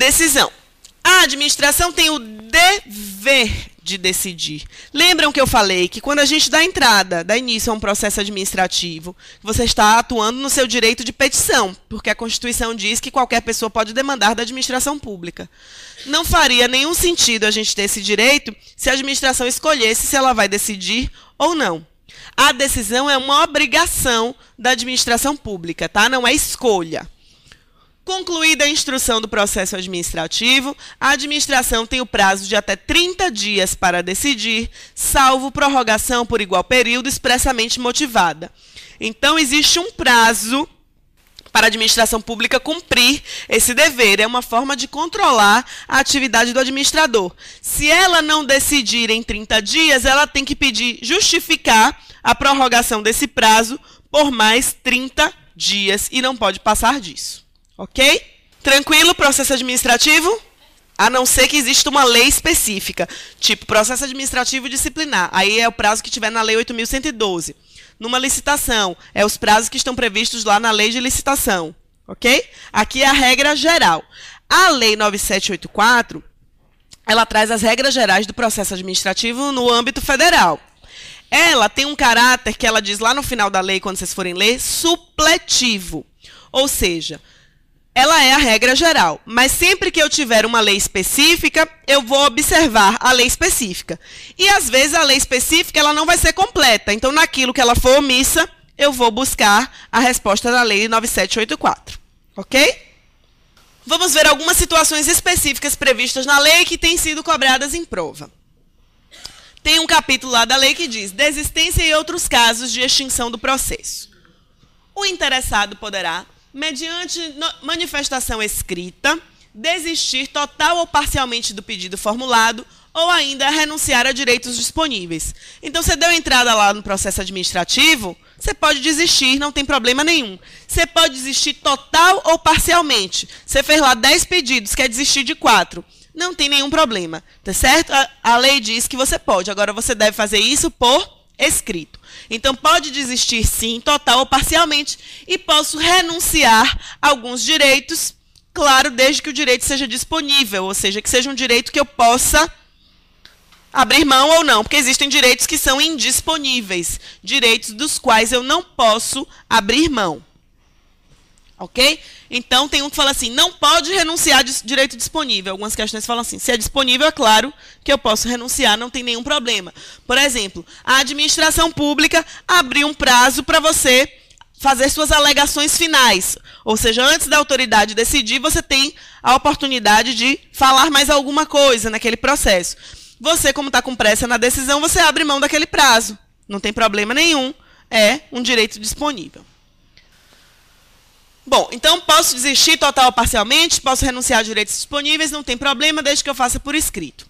decisão. A administração tem o dever de decidir. Lembram que eu falei que quando a gente dá início a um processo administrativo, você está atuando no seu direito de petição, porque a Constituição diz que qualquer pessoa pode demandar da administração pública. Não faria nenhum sentido a gente ter esse direito se a administração escolhesse se ela vai decidir ou não. A decisão é uma obrigação da administração pública, tá? Não é escolha. Concluída a instrução do processo administrativo, a administração tem o prazo de até 30 dias para decidir, salvo prorrogação por igual período expressamente motivada. Então, existe um prazo para a administração pública cumprir esse dever. É uma forma de controlar a atividade do administrador. Se ela não decidir em 30 dias, ela tem que pedir, justificar a prorrogação desse prazo por mais 30 dias e não pode passar disso. Ok? Tranquilo, processo administrativo? A não ser que exista uma lei específica, tipo processo administrativo disciplinar. Aí é o prazo que tiver na Lei 8.112. Numa licitação, é os prazos que estão previstos lá na Lei de Licitação. Ok? Aqui é a regra geral. A Lei 9784, ela traz as regras gerais do processo administrativo no âmbito federal. Ela tem um caráter que ela diz lá no final da lei, quando vocês forem ler, supletivo. Ou seja, ela é a regra geral, mas sempre que eu tiver uma lei específica, eu vou observar a lei específica. E, às vezes, a lei específica ela não vai ser completa. Então, naquilo que ela for omissa, eu vou buscar a resposta da Lei 9784. Ok? Vamos ver algumas situações específicas previstas na lei que têm sido cobradas em prova. Tem um capítulo lá da lei que diz desistência e outros casos de extinção do processo. O interessado poderá, mediante manifestação escrita, desistir total ou parcialmente do pedido formulado ou ainda renunciar a direitos disponíveis. Então, você deu entrada lá no processo administrativo, você pode desistir, não tem problema nenhum. Você pode desistir total ou parcialmente. Você fez lá 10 pedidos, quer desistir de 4. Não tem nenhum problema, tá certo? A lei diz que você pode, agora você deve fazer isso por escrito. Então, pode desistir sim, total ou parcialmente, e posso renunciar a alguns direitos, claro, desde que o direito seja disponível, ou seja, que seja um direito que eu possa abrir mão ou não, porque existem direitos que são indisponíveis, direitos dos quais eu não posso abrir mão. Ok? Então, tem um que fala assim, não pode renunciar de direito disponível. Algumas questões falam assim, se é disponível, é claro que eu posso renunciar, não tem nenhum problema. Por exemplo, a administração pública abriu um prazo para você fazer suas alegações finais. Ou seja, antes da autoridade decidir, você tem a oportunidade de falar mais alguma coisa naquele processo. Você, como está com pressa na decisão, você abre mão daquele prazo. Não tem problema nenhum, é um direito disponível. Bom, então posso desistir total ou parcialmente, posso renunciar a direitos disponíveis, não tem problema, desde que eu faça por escrito.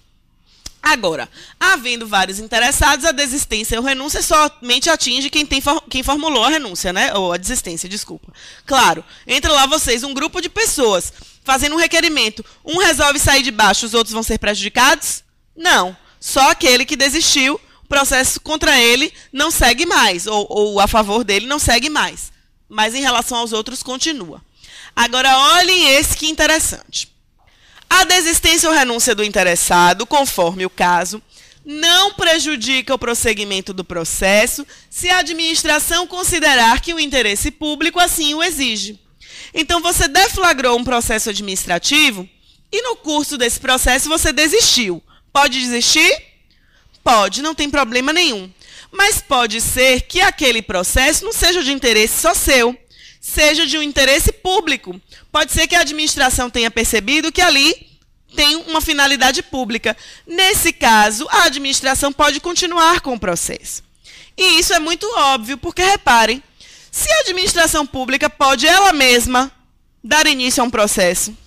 Agora, havendo vários interessados, a desistência ou renúncia somente atinge quem formulou a renúncia, né? Ou a desistência, desculpa. Claro, entra lá vocês, um grupo de pessoas, fazendo um requerimento. Um resolve sair de baixo, os outros vão ser prejudicados? Não. Só aquele que desistiu, o processo contra ele não segue mais, ou a favor dele não segue mais. Mas em relação aos outros, continua. Agora, olhem esse que interessante. A desistência ou renúncia do interessado, conforme o caso, não prejudica o prosseguimento do processo se a administração considerar que o interesse público assim o exige. Então, você deflagrou um processo administrativo e no curso desse processo você desistiu. Pode desistir? Pode, não tem problema nenhum. Mas pode ser que aquele processo não seja de interesse só seu, seja de um interesse público. Pode ser que a administração tenha percebido que ali tem uma finalidade pública. Nesse caso, a administração pode continuar com o processo. E isso é muito óbvio, porque reparem, se a administração pública pode ela mesma dar início a um processo,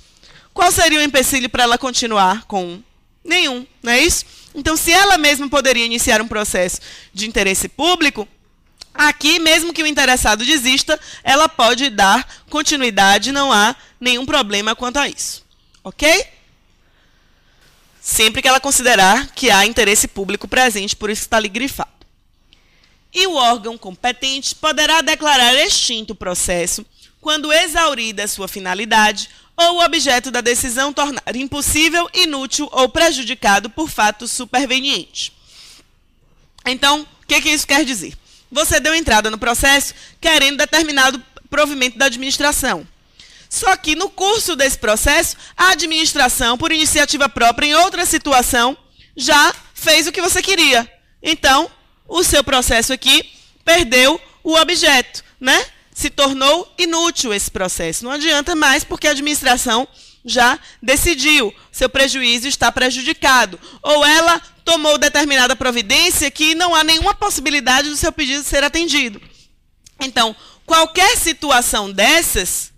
qual seria o empecilho para ela continuar com um? Nenhum, não é isso? Então, se ela mesma poderia iniciar um processo de interesse público, aqui, mesmo que o interessado desista, ela pode dar continuidade, não há nenhum problema quanto a isso. Ok? Sempre que ela considerar que há interesse público presente, por isso está ali grifado. E o órgão competente poderá declarar extinto o processo quando exaurida a sua finalidade ou o objeto da decisão tornar impossível, inútil ou prejudicado por fato superveniente. Então, o que isso quer dizer? Você deu entrada no processo querendo determinado provimento da administração. Só que no curso desse processo, a administração, por iniciativa própria, em outra situação, já fez o que você queria. Então, o seu processo aqui perdeu o objeto, né? Se tornou inútil esse processo. Não adianta mais porque a administração já decidiu. Seu prejuízo está prejudicado. Ou ela tomou determinada providência que não há nenhuma possibilidade do seu pedido ser atendido. Então, qualquer situação dessas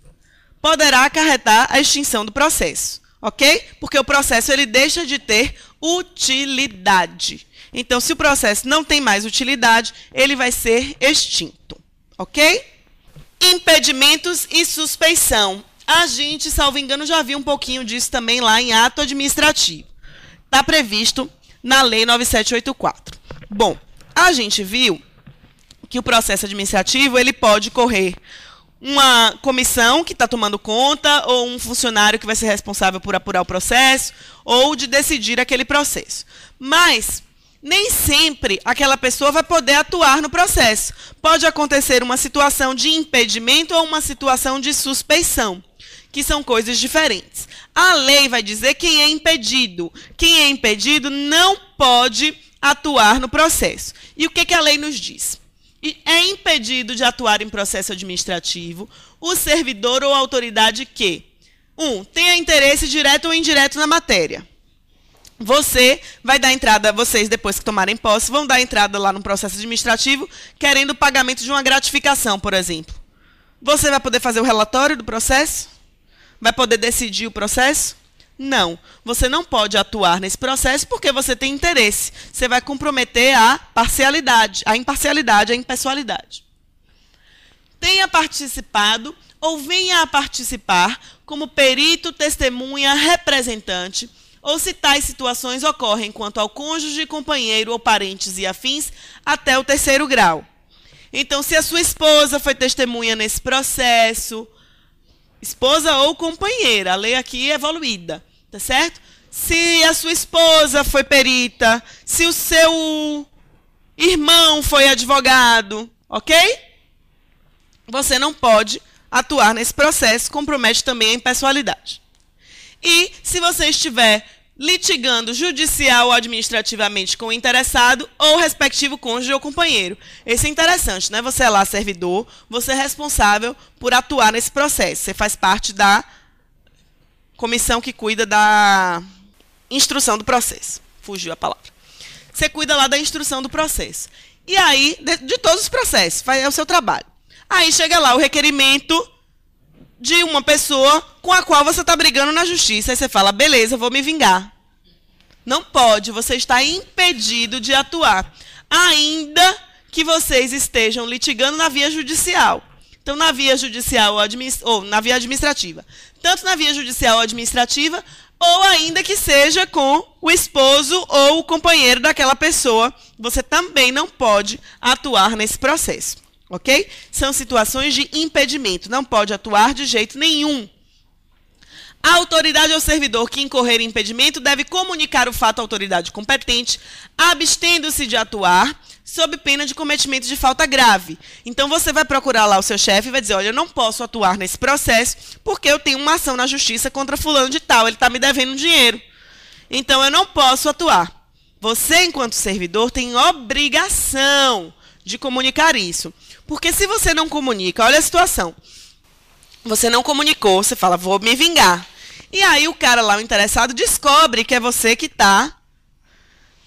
poderá acarretar a extinção do processo, ok? Porque o processo ele deixa de ter utilidade. Então, se o processo não tem mais utilidade, ele vai ser extinto, ok? Impedimentos e suspeição. A gente, salvo engano, já viu um pouquinho disso também lá em ato administrativo. Está previsto na Lei 9784. Bom, a gente viu que o processo administrativo ele pode correr uma comissão que está tomando conta, ou um funcionário que vai ser responsável por apurar o processo, ou de decidir aquele processo. Mas nem sempre aquela pessoa vai poder atuar no processo. Pode acontecer uma situação de impedimento ou uma situação de suspeição, que são coisas diferentes. A lei vai dizer quem é impedido. Quem é impedido não pode atuar no processo. E o que a lei nos diz? É impedido de atuar em processo administrativo o servidor ou autoridade que, 1, tenha interesse direto ou indireto na matéria. Você vai dar entrada, vocês depois que tomarem posse, vão dar entrada lá no processo administrativo querendo o pagamento de uma gratificação, por exemplo. Você vai poder fazer o relatório do processo? Vai poder decidir o processo? Não. Você não pode atuar nesse processo porque você tem interesse. Você vai comprometer a parcialidade, a imparcialidade, a impessoalidade. Tenha participado ou venha a participar como perito, testemunha, representante, ou se tais situações ocorrem quanto ao cônjuge, companheiro ou parentes e afins, até o 3º grau. Então, se a sua esposa foi testemunha nesse processo, esposa ou companheira, a lei aqui é evoluída, tá certo? Se a sua esposa foi perita, se o seu irmão foi advogado, ok? Você não pode atuar nesse processo, compromete também a impessoalidade. E se você estiver litigando judicial ou administrativamente com o interessado ou respectivo cônjuge ou companheiro. Isso é interessante, né? Você é lá servidor, você é responsável por atuar nesse processo. Você faz parte da comissão que cuida da instrução do processo. Fugiu a palavra. Você cuida lá da instrução do processo. E aí, de todos os processos, é o seu trabalho. Aí chega lá o requerimento de uma pessoa com a qual você está brigando na justiça. Aí você fala, beleza, vou me vingar. Não pode, você está impedido de atuar, ainda que vocês estejam litigando na via judicial. Então, na via judicial ou na via administrativa. Tanto na via judicial ou administrativa, ou ainda que seja com o esposo ou o companheiro daquela pessoa, você também não pode atuar nesse processo. Ok? São situações de impedimento, não pode atuar de jeito nenhum. A autoridade ou servidor que incorrer em impedimento deve comunicar o fato à autoridade competente, abstendo-se de atuar, sob pena de cometimento de falta grave. Então, você vai procurar lá o seu chefe e vai dizer, olha, eu não posso atuar nesse processo porque eu tenho uma ação na justiça contra fulano de tal, ele está me devendo dinheiro. Então, eu não posso atuar. Você, enquanto servidor, tem obrigação de comunicar isso. Porque se você não comunica, olha a situação. Você não comunicou, você fala, vou me vingar. E aí o cara lá, o interessado, descobre que é você que está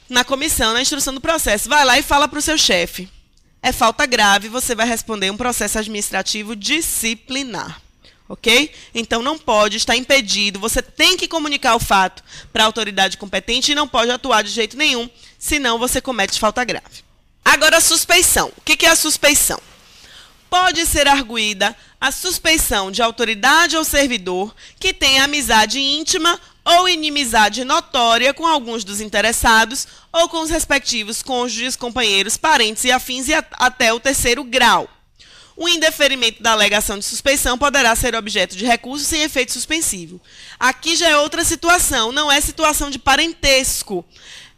na comissão, na instrução do processo. Vai lá e fala para o seu chefe. É falta grave, você vai responder um processo administrativo disciplinar. Ok? Então não pode, está impedido. Você tem que comunicar o fato para a autoridade competente e não pode atuar de jeito nenhum, senão você comete falta grave. Agora, a suspeição. O que é a suspeição? Pode ser arguída a suspeição de autoridade ou servidor que tenha amizade íntima ou inimizade notória com alguns dos interessados ou com os respectivos cônjuges, companheiros, parentes e afins até o 3º grau. O indeferimento da alegação de suspeição poderá ser objeto de recurso sem efeito suspensivo. Aqui já é outra situação, não é situação de parentesco.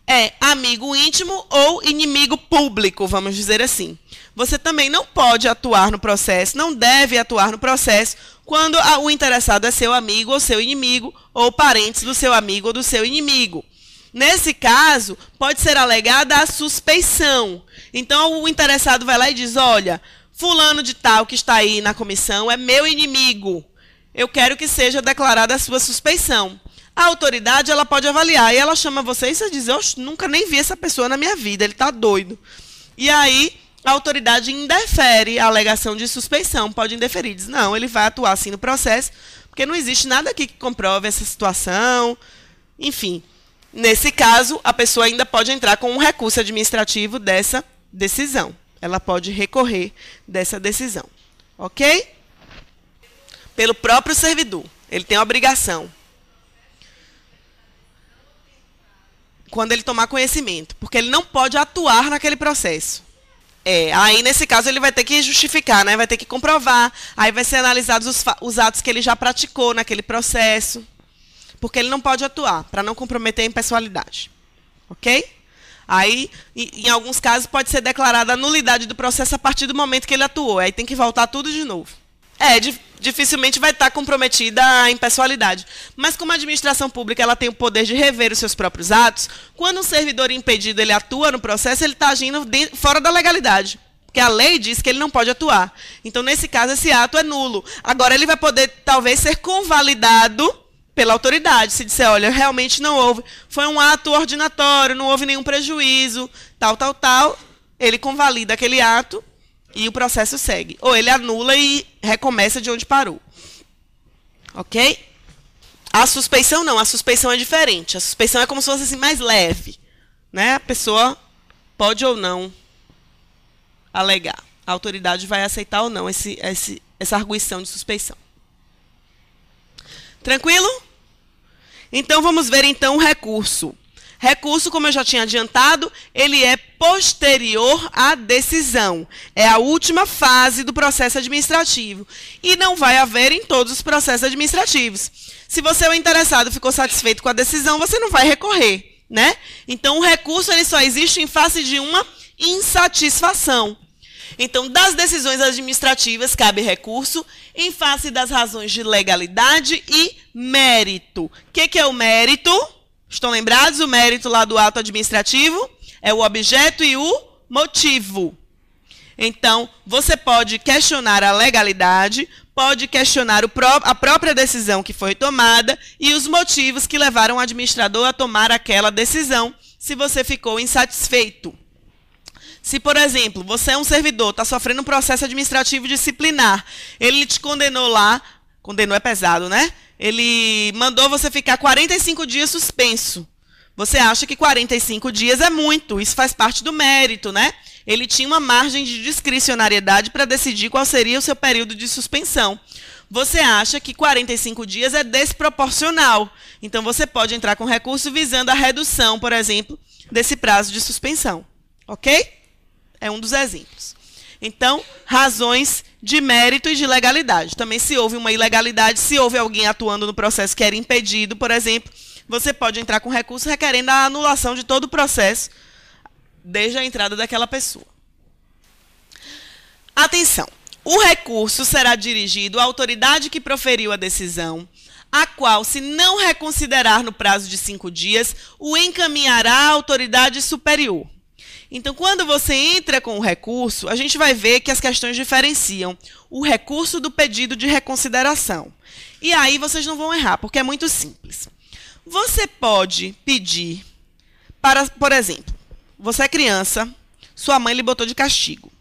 É amigo íntimo ou inimigo público, vamos dizer assim. Você também não pode atuar no processo, não deve atuar no processo quando o interessado é seu amigo ou seu inimigo, ou parentes do seu amigo ou do seu inimigo. Nesse caso, pode ser alegada a suspeição. Então, o interessado vai lá e diz, olha, fulano de tal que está aí na comissão é meu inimigo. Eu quero que seja declarada a sua suspeição. A autoridade ela pode avaliar, e ela chama você e você diz, eu nunca nem vi essa pessoa na minha vida, ele está doido. E aí, a autoridade indefere a alegação de suspeição, pode indeferir, diz, não, ele vai atuar assim no processo, porque não existe nada aqui que comprove essa situação, enfim. Nesse caso, a pessoa ainda pode entrar com um recurso administrativo dessa decisão. Ela pode recorrer dessa decisão. Ok? Pelo próprio servidor. Ele tem a obrigação. Quando ele tomar conhecimento. Porque ele não pode atuar naquele processo. Aí, nesse caso, ele vai ter que justificar, né? Vai ter que comprovar. Aí vai ser analisados os atos que ele já praticou naquele processo. Porque ele não pode atuar, para não comprometer a impessoalidade. Ok? Aí, em alguns casos, pode ser declarada a nulidade do processo a partir do momento que ele atuou. Aí tem que voltar tudo de novo. Dificilmente vai estar comprometida a impessoalidade. Mas como a administração pública ela tem o poder de rever os seus próprios atos, quando um servidor impedido ele atua no processo, ele está agindo fora da legalidade. Porque a lei diz que ele não pode atuar. Então, nesse caso, esse ato é nulo. Agora, ele vai poder, talvez, ser convalidado pela autoridade, se disser, olha, realmente não houve, foi um ato ordinatório, não houve nenhum prejuízo, tal, ele convalida aquele ato e o processo segue. Ou ele anula e recomeça de onde parou. Ok? A suspeição não, a suspeição é diferente. A suspeição é como se fosse assim, mais leve. Né? A pessoa pode ou não alegar. A autoridade vai aceitar ou não essa arguição de suspeição. Tranquilo? Então, vamos ver, então, o recurso. Recurso, como eu já tinha adiantado, ele é posterior à decisão. É a última fase do processo administrativo. E não vai haver em todos os processos administrativos. Se você, o interessado, ficou satisfeito com a decisão, você não vai recorrer, né? Então, o recurso ele só existe em face de uma insatisfação. Então, das decisões administrativas, cabe recurso em face das razões de legalidade e mérito. O que é o mérito? Estão lembrados? O mérito lá do ato administrativo é o objeto e o motivo. Então, você pode questionar a legalidade, pode questionar a própria decisão que foi tomada e os motivos que levaram o administrador a tomar aquela decisão, se você ficou insatisfeito. Se, por exemplo, você é um servidor, está sofrendo um processo administrativo disciplinar, ele te condenou lá, condenou é pesado, né? Ele mandou você ficar 45 dias suspenso. Você acha que 45 dias é muito, isso faz parte do mérito, né? Ele tinha uma margem de discricionariedade para decidir qual seria o seu período de suspensão. Você acha que 45 dias é desproporcional, então você pode entrar com recurso visando a redução, por exemplo, desse prazo de suspensão. Ok? É um dos exemplos. Então, razões de mérito e de legalidade. Também, se houve uma ilegalidade, se houve alguém atuando no processo que era impedido, por exemplo, você pode entrar com recurso requerendo a anulação de todo o processo, desde a entrada daquela pessoa. Atenção! O recurso será dirigido à autoridade que proferiu a decisão, a qual, se não reconsiderar no prazo de 5 dias, o encaminhará à autoridade superior. Então, quando você entra com o recurso, a gente vai ver que as questões diferenciam o recurso do pedido de reconsideração. E aí vocês não vão errar, porque é muito simples. Você pode pedir para, por exemplo, você é criança, sua mãe lhe botou de castigo.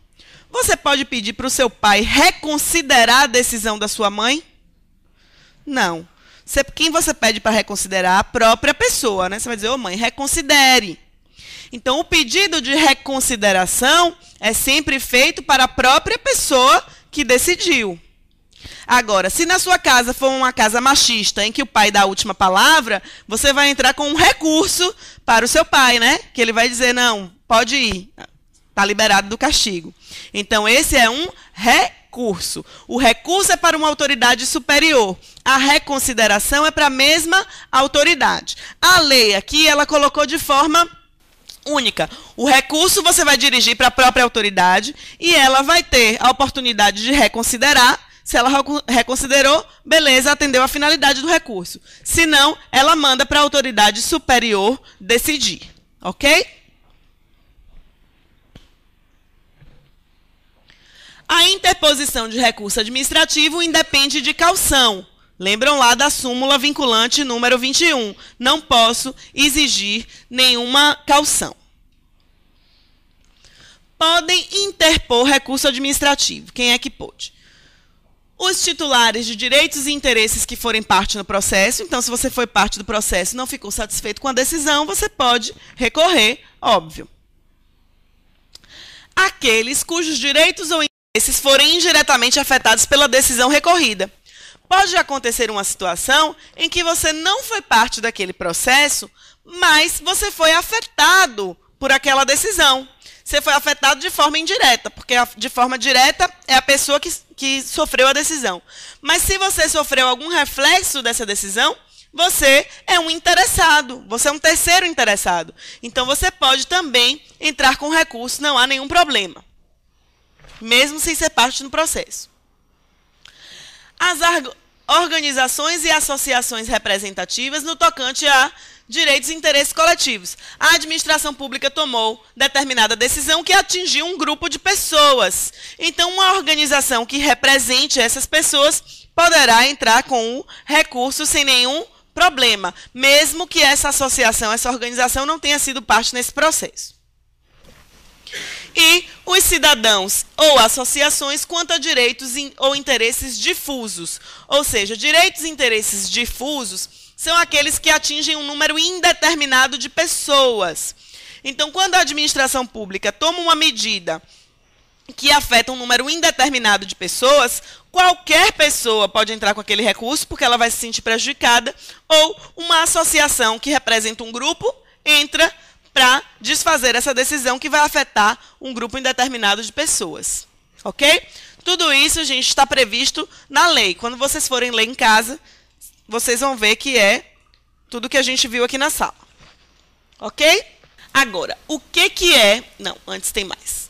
Você pode pedir para o seu pai reconsiderar a decisão da sua mãe? Não. Quem você pede para reconsiderar? A própria pessoa, né? Você vai dizer, ô mãe, reconsidere. Então, o pedido de reconsideração é sempre feito para a própria pessoa que decidiu. Agora, se na sua casa for uma casa machista, em que o pai dá a última palavra, você vai entrar com um recurso para o seu pai, né? Que ele vai dizer, não, pode ir, está liberado do castigo. Então, esse é um recurso. recurso. O recurso é para uma autoridade superior. A reconsideração é para a mesma autoridade. A lei aqui, ela colocou de forma única. O recurso você vai dirigir para a própria autoridade e ela vai ter a oportunidade de reconsiderar. Se ela reconsiderou, beleza, atendeu a finalidade do recurso. Se não, ela manda para a autoridade superior decidir. Ok? A interposição de recurso administrativo independe de caução. Lembram lá da súmula vinculante número 21. Não posso exigir nenhuma caução. Podem interpor recurso administrativo. Quem é que pode? Os titulares de direitos e interesses que forem parte no processo. Então, se você foi parte do processo e não ficou satisfeito com a decisão, você pode recorrer, óbvio. Aqueles cujos direitos ou interesses forem indiretamente afetados pela decisão recorrida. Pode acontecer uma situação em que você não foi parte daquele processo, mas você foi afetado por aquela decisão. Você foi afetado de forma indireta, porque de forma direta é a pessoa que sofreu a decisão. Mas se você sofreu algum reflexo dessa decisão, você é um interessado, você é um terceiro interessado. Então, você pode também entrar com recurso, não há nenhum problema, mesmo sem ser parte do processo. As organizações e associações representativas no tocante a direitos e interesses coletivos. A administração pública tomou determinada decisão que atingiu um grupo de pessoas. Então, uma organização que represente essas pessoas poderá entrar com o recurso sem nenhum problema, mesmo que essa associação, essa organização não tenha sido parte nesse processo. E os cidadãos ou associações quanto a direitos ou interesses difusos. Ou seja, direitos e interesses difusos são aqueles que atingem um número indeterminado de pessoas. Então, quando a administração pública toma uma medida que afeta um número indeterminado de pessoas, qualquer pessoa pode entrar com aquele recurso, porque ela vai se sentir prejudicada, ou uma associação que representa um grupo entra para desfazer essa decisão que vai afetar um grupo indeterminado de pessoas. Ok? Tudo isso, gente, está previsto na lei. Quando vocês forem ler em casa, vocês vão ver que é tudo que a gente viu aqui na sala. Ok? Agora, o que é... Não, antes tem mais.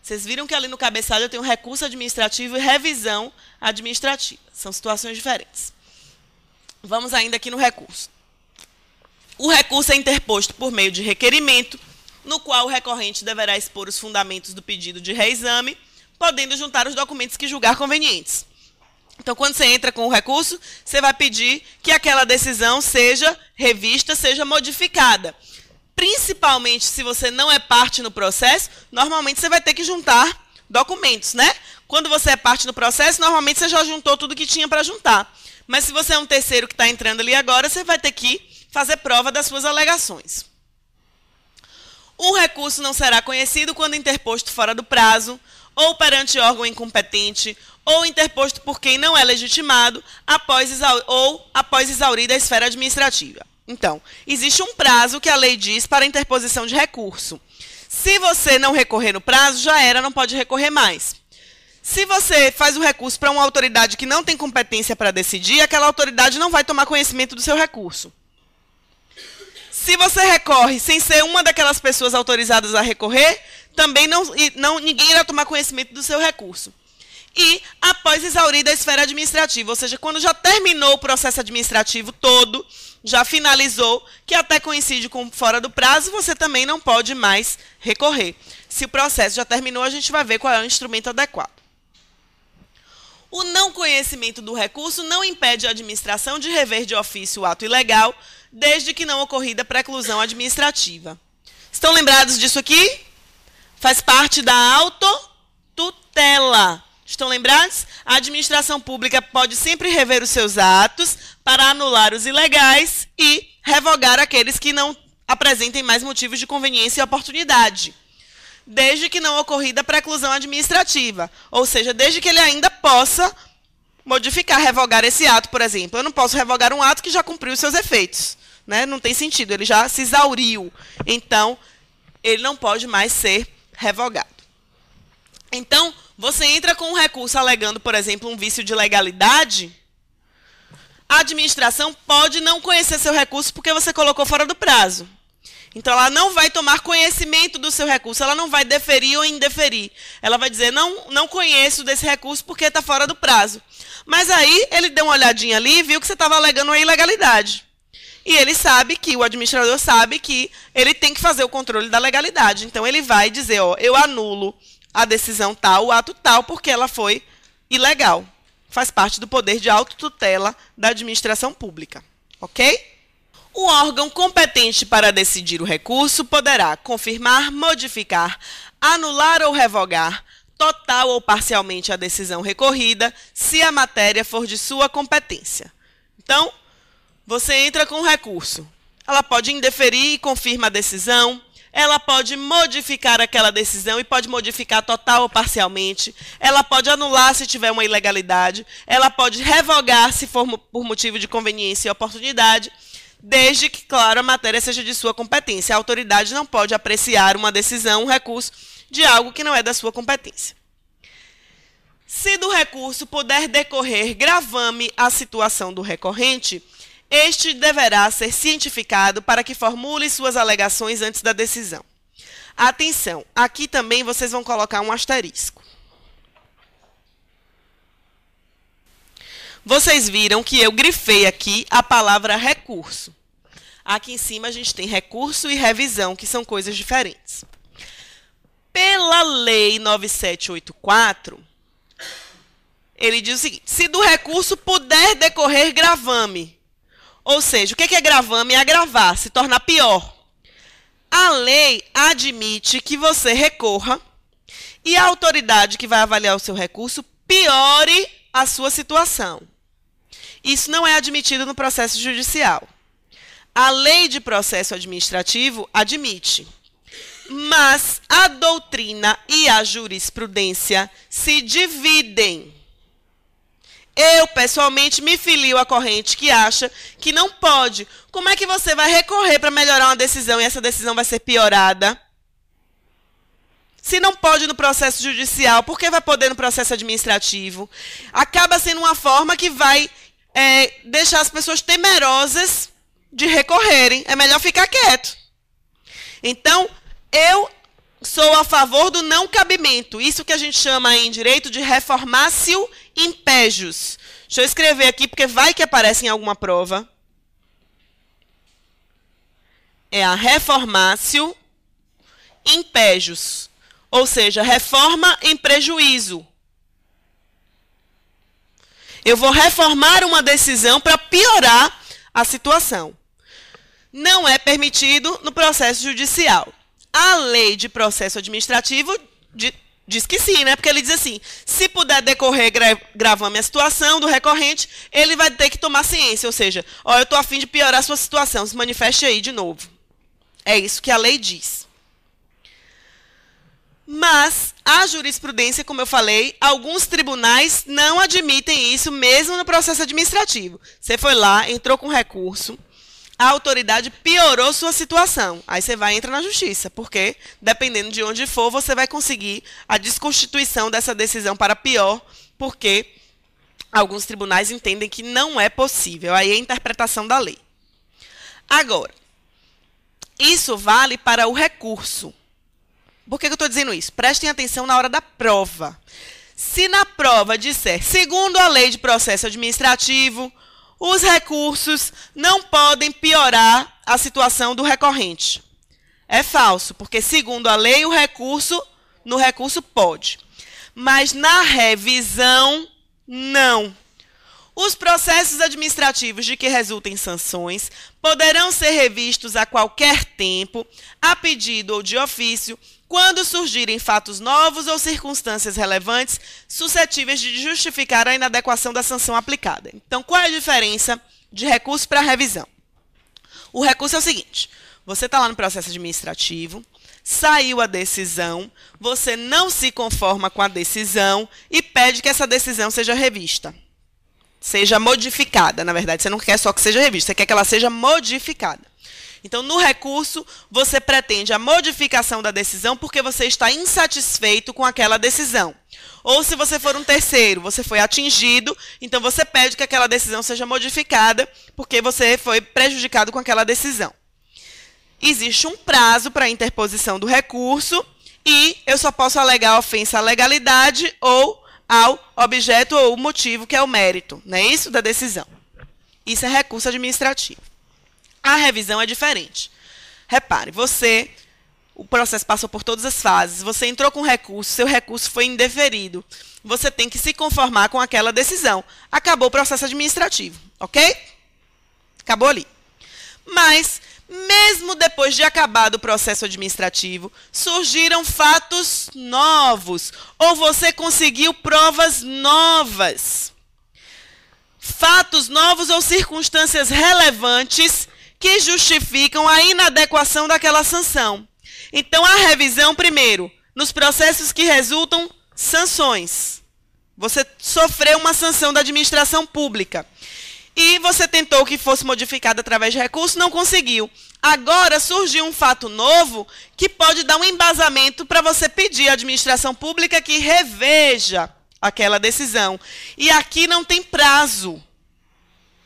Vocês viram que ali no cabeçalho eu tenho recurso administrativo e revisão administrativa. São situações diferentes. Vamos ainda aqui no recurso. O recurso é interposto por meio de requerimento, no qual o recorrente deverá expor os fundamentos do pedido de reexame, podendo juntar os documentos que julgar convenientes. Então, quando você entra com o recurso, você vai pedir que aquela decisão seja revista, seja modificada. Principalmente se você não é parte no processo, normalmente você vai ter que juntar documentos, né? Quando você é parte no processo, normalmente você já juntou tudo que tinha para juntar. Mas se você é um terceiro que está entrando ali agora, você vai ter que fazer prova das suas alegações. O recurso não será conhecido quando interposto fora do prazo, ou perante órgão incompetente, ou interposto por quem não é legitimado, após exaurida a esfera administrativa. Então, existe um prazo que a lei diz para a interposição de recurso. Se você não recorrer no prazo, já era, não pode recorrer mais. Se você faz o recurso para uma autoridade que não tem competência para decidir, aquela autoridade não vai tomar conhecimento do seu recurso. Se você recorre sem ser uma daquelas pessoas autorizadas a recorrer, também ninguém irá tomar conhecimento do seu recurso. E após exaurida a esfera administrativa, ou seja, quando já terminou o processo administrativo todo, já finalizou, que até coincide com fora do prazo, você também não pode mais recorrer. Se o processo já terminou, a gente vai ver qual é o instrumento adequado. O não conhecimento do recurso não impede a administração de rever de ofício o ato ilegal, desde que não ocorrida preclusão administrativa. Estão lembrados disso aqui? Faz parte da autotutela. Estão lembrados? A administração pública pode sempre rever os seus atos para anular os ilegais e revogar aqueles que não apresentem mais motivos de conveniência e oportunidade, desde que não ocorrida preclusão administrativa, ou seja, desde que ele ainda possa modificar, revogar esse ato, por exemplo. Eu não posso revogar um ato que já cumpriu os seus efeitos, né? Não tem sentido, ele já se exauriu. Então, ele não pode mais ser revogado. Então, Você entra com um recurso alegando, por exemplo, um vício de legalidade, a administração pode não conhecer seu recurso porque você colocou fora do prazo. Então, ela não vai tomar conhecimento do seu recurso, ela não vai deferir ou indeferir. Ela vai dizer, não conheço desse recurso porque está fora do prazo. Mas aí, ele deu uma olhadinha ali e viu que você estava alegando uma ilegalidade. E ele sabe que, o administrador sabe que ele tem que fazer o controle da legalidade. Então, ele vai dizer, ó, eu anulo a decisão tal, o ato tal, porque ela foi ilegal. Faz parte do poder de autotutela da administração pública. Ok? O órgão competente para decidir o recurso poderá confirmar, modificar, anular ou revogar, total ou parcialmente, a decisão recorrida, se a matéria for de sua competência. Então, você entra com um recurso. Ela pode indeferir e confirma a decisão, ela pode modificar aquela decisão e pode modificar total ou parcialmente, ela pode anular se tiver uma ilegalidade, ela pode revogar se for por motivo de conveniência e oportunidade, desde que, claro, a matéria seja de sua competência. A autoridade não pode apreciar uma decisão, um recurso, de algo que não é da sua competência. Se do recurso puder decorrer gravame à situação do recorrente, este deverá ser cientificado para que formule suas alegações antes da decisão. Atenção, aqui também vocês vão colocar um asterisco. Vocês viram que eu grifei aqui a palavra recurso. Aqui em cima a gente tem recurso e revisão, que são coisas diferentes. Pela Lei 9784, ele diz o seguinte, se do recurso puder decorrer gravame, ou seja, o que é gravame? É agravar, se tornar pior. A lei admite que você recorra e a autoridade que vai avaliar o seu recurso piore a sua situação. Isso não é admitido no processo judicial. A lei de processo administrativo admite, mas a doutrina e a jurisprudência se dividem. Eu, pessoalmente, me filio à corrente que acha que não pode. Como é que você vai recorrer para melhorar uma decisão e essa decisão vai ser piorada? Se não pode no processo judicial, por que vai poder no processo administrativo? Acaba sendo uma forma que vai deixar as pessoas temerosas de recorrerem. É melhor ficar quieto. Então, eu sou a favor do não cabimento. Isso que a gente chama em direito de reformatio impejus. Deixa eu escrever aqui, porque vai que aparece em alguma prova. É a reformatio impejus. Ou seja, reforma em prejuízo. Eu vou reformar uma decisão para piorar a situação. Não é permitido no processo judicial. A lei de processo administrativo diz que sim, né? Porque ele diz assim, se puder decorrer gravame a situação do recorrente, ele vai ter que tomar ciência. Ou seja, ó, eu estou a fim de piorar a sua situação, se manifeste aí de novo. É isso que a lei diz. Mas a jurisprudência, como eu falei, alguns tribunais não admitem isso mesmo no processo administrativo. Você foi lá, entrou com recurso, a autoridade piorou sua situação. Aí você vai entrar na justiça, porque, dependendo de onde for, você vai conseguir a desconstituição dessa decisão para pior, porque alguns tribunais entendem que não é possível. Aí é a interpretação da lei. Agora, isso vale para o recurso. Por que eu estou dizendo isso? Prestem atenção na hora da prova. Se na prova disser, segundo a lei de processo administrativo, os recursos não podem piorar a situação do recorrente. É falso, porque segundo a lei, no recurso pode. Mas na revisão, não. Os processos administrativos de que resultem sanções poderão ser revistos a qualquer tempo, a pedido ou de ofício, quando surgirem fatos novos ou circunstâncias relevantes suscetíveis de justificar a inadequação da sanção aplicada. Então, qual é a diferença de recurso para revisão? O recurso é o seguinte, você está lá no processo administrativo, saiu a decisão, você não se conforma com a decisão e pede que essa decisão seja revista. Seja modificada, na verdade, você não quer só que seja revista, você quer que ela seja modificada. Então, no recurso, você pretende a modificação da decisão porque você está insatisfeito com aquela decisão. Ou se você for um terceiro, você foi atingido, então você pede que aquela decisão seja modificada porque você foi prejudicado com aquela decisão. Existe um prazo para a interposição do recurso e eu só posso alegar a ofensa à legalidade ou ao objeto ou motivo, que é o mérito, não é isso? Da decisão. Isso é recurso administrativo. A revisão é diferente. Repare, o processo passou por todas as fases, você entrou com recurso, seu recurso foi indeferido. Você tem que se conformar com aquela decisão. Acabou o processo administrativo, ok? Acabou ali. Mas, mesmo depois de acabado o processo administrativo, surgiram fatos novos, ou você conseguiu provas novas. Fatos novos ou circunstâncias relevantes que justificam a inadequação daquela sanção. Então, a revisão, primeiro, nos processos que resultam sanções. Você sofreu uma sanção da administração pública e você tentou que fosse modificada através de recurso, não conseguiu. Agora surgiu um fato novo que pode dar um embasamento para você pedir à administração pública que reveja aquela decisão. E aqui não tem prazo.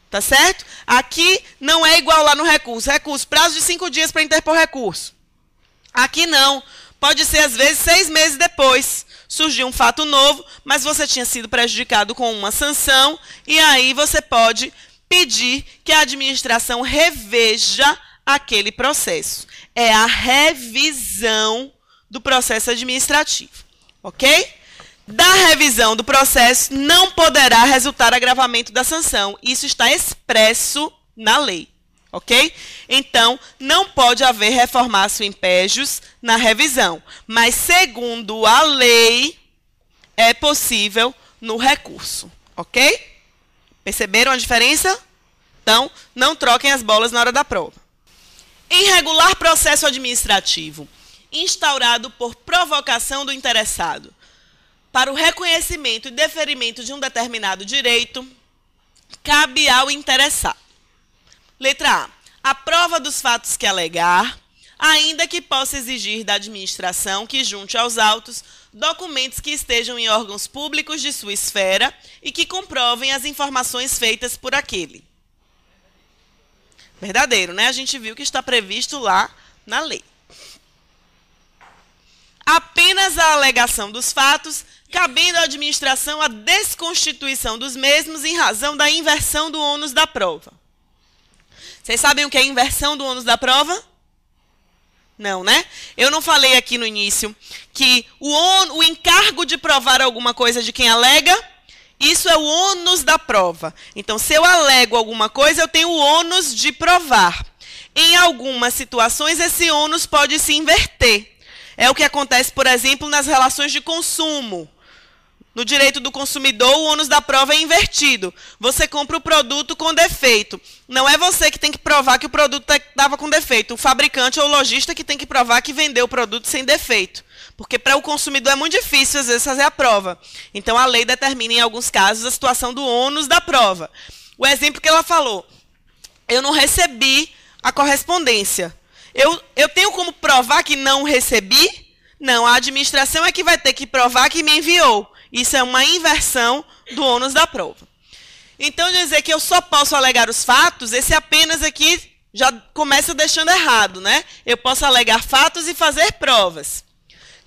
Tá certo? Aqui não é igual lá no recurso. Recurso, prazo de 5 dias para interpor recurso. Aqui não. Pode ser, às vezes, 6 meses depois. Surgiu um fato novo, mas você tinha sido prejudicado com uma sanção, e aí você pode pedir que a administração reveja aquele processo. É a revisão do processo administrativo. Ok? Da revisão do processo não poderá resultar agravamento da sanção. Isso está expresso na lei. Ok? Então, não pode haver reformatio impégios na revisão. Mas, segundo a lei, é possível no recurso. Ok? Perceberam a diferença? Então, não troquem as bolas na hora da prova. Irregular processo administrativo, instaurado por provocação do interessado, para o reconhecimento e deferimento de um determinado direito, cabe ao interessado. Letra A. A prova dos fatos que alegar, ainda que possa exigir da administração que junte aos autos documentos que estejam em órgãos públicos de sua esfera e que comprovem as informações feitas por aquele. Verdadeiro, né? A gente viu que está previsto lá na lei. Apenas a alegação dos fatos, cabendo à administração a desconstituição dos mesmos em razão da inversão do ônus da prova. Vocês sabem o que é inversão do ônus da prova? Não, né? Eu não falei aqui no início que o encargo de provar alguma coisa de quem alega, isso é o ônus da prova. Então, se eu alego alguma coisa, eu tenho o ônus de provar. Em algumas situações, esse ônus pode se inverter. É o que acontece, por exemplo, nas relações de consumo. No direito do consumidor, o ônus da prova é invertido. Você compra o produto com defeito. Não é você que tem que provar que o produto estava com defeito. O fabricante ou o lojista que tem que provar que vendeu o produto sem defeito. Porque para o consumidor é muito difícil, às vezes, fazer a prova. Então, a lei determina, em alguns casos, a situação do ônus da prova. O exemplo que ela falou. Eu não recebi a correspondência. Eu tenho como provar que não recebi? Não, a administração é que vai ter que provar que me enviou. Isso é uma inversão do ônus da prova. Então, dizer que eu só posso alegar os fatos, esse apenas aqui já começa deixando errado, né? Eu posso alegar fatos e fazer provas.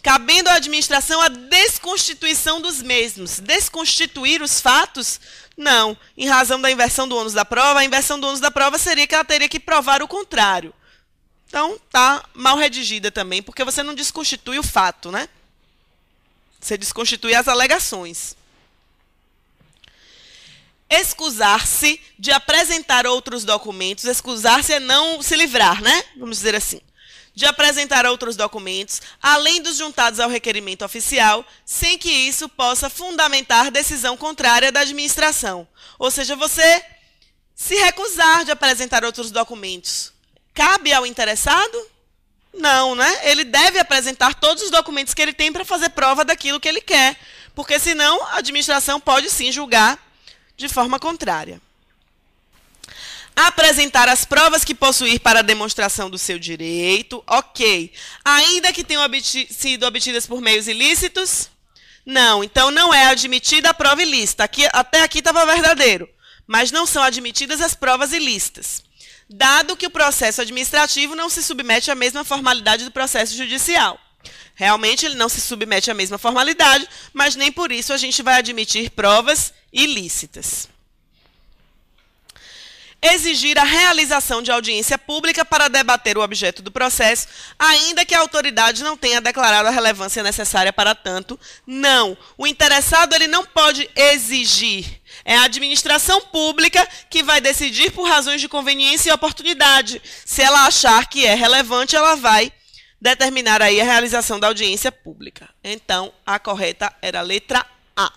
Cabendo à administração a desconstituição dos mesmos. Desconstituir os fatos? Não. Em razão da inversão do ônus da prova, a inversão do ônus da prova seria que ela teria que provar o contrário. Então, está mal redigida também, porque você não desconstitui o fato, né? Você desconstitui as alegações. Excusar-se de apresentar outros documentos. Excusar-se é não se livrar, né? Vamos dizer assim. De apresentar outros documentos, além dos juntados ao requerimento oficial, sem que isso possa fundamentar decisão contrária da administração. Ou seja, você se recusar de apresentar outros documentos. Cabe ao interessado? Não, né? Ele deve apresentar todos os documentos que ele tem para fazer prova daquilo que ele quer, porque senão a administração pode sim julgar de forma contrária. Apresentar as provas que possuir para a demonstração do seu direito. Ok. Ainda que tenham sido obtidas por meios ilícitos? Não. Então, não é admitida a prova ilícita. Até aqui estava verdadeiro. Mas não são admitidas as provas ilícitas. Dado que o processo administrativo não se submete à mesma formalidade do processo judicial. Realmente, ele não se submete à mesma formalidade, mas nem por isso a gente vai admitir provas ilícitas. Exigir a realização de audiência pública para debater o objeto do processo, ainda que a autoridade não tenha declarado a relevância necessária para tanto. Não. O interessado ele não pode exigir. É a administração pública que vai decidir por razões de conveniência e oportunidade. Se ela achar que é relevante, ela vai determinar aí a realização da audiência pública. Então, a correta era a letra A.